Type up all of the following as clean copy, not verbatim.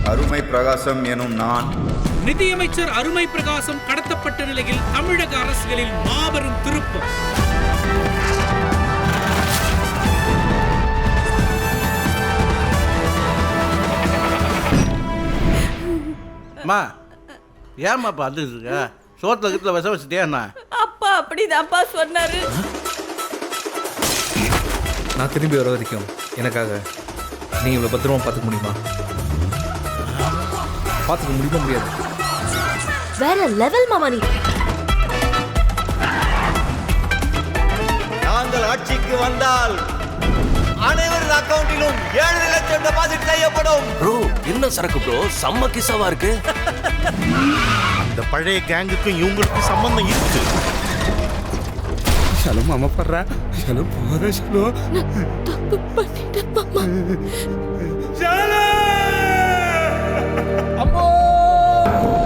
அருமை பிரகாசம் எனும் நான் நிதியமைச்சர் அருமை பிரகாசம் கடத்தப்பட்ட நிலையில் தமிழக அரசியலில் மாபெரும் திருப்பம். அம்மா ஏம்மா அப்பா அது இருக்க சோத்துல கிட்ட விஷம் வச்சுட்டேண்ணா? அப்பா அப்படிதான்ப்பா சொன்னாரு. நான் திரும்பி வர வரைக்கும் எனக்காக நீ இவ்வளோ பத்திரமா பார்த்துக்க முடியுமா? பார்த்துக்க முடியுமா? முடியாது. வேற லெவல் மாமா நீ. நாங்கள் ஆட்சிக்கு வந்தால் அனைவரது அக்கவுண்டிலும் 7 லட்சம் டெபாசிட் செய்யப்படும். ப்ரோ என்ன சரக்கு ப்ரோ, செம்ம கிசாவா இருக்கு. இந்த பழைய கேங்குக்கும் இவங்களுக்கும் சம்பந்தம் இருக்கு. ஷலோ மாமா படுறா. ஷலோ போற ஷலோ. தப்பு பண்ணிட்டேன் மாமா.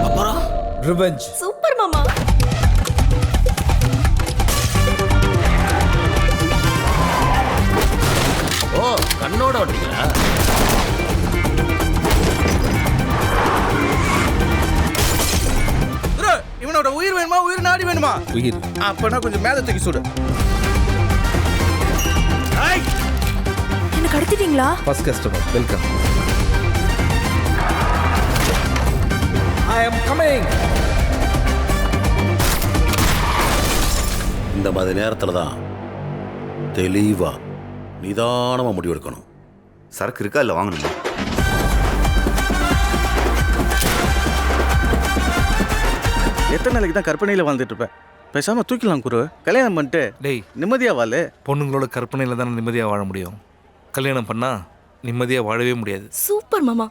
அப்புறம் ரிவெஞ்ச். சூப்பர் மாமா. ஓ கண்ணோட ஓட்டுறீங்களா? ப்ரோ இவனோட உயிர் வேணுமா உயிர் நாடி வேணுமா? உயிர். அப்பனா கொஞ்சம் மேல தூக்கி சுடு. என்ன கடத்திட்டீங்களா? First customer welcome. I am coming. இந்த மாதிரி நேரத்தில் தான் தெளிவா நிதானமா முடிவெடுக்கணும். சரக்கு இருக்கா இல்லை வாங்கணுமா? எத்தனை நாளைக்கு தான் கற்பனையில் வாழ்ந்துட்டு இருப்பேன்? பேசாம தூக்கிடலாம் குரு. கல்யாணம் பண்ணிட்டு டேய், நிம்மதியா வாழு. பொண்ணுங்களோட கற்பனையில் தானே நிம்மதியாக வாழ முடியும். கல்யாணம் பண்ணால் நிம்மதியாக வாழவே முடியாது. சூப்பர் மாமா.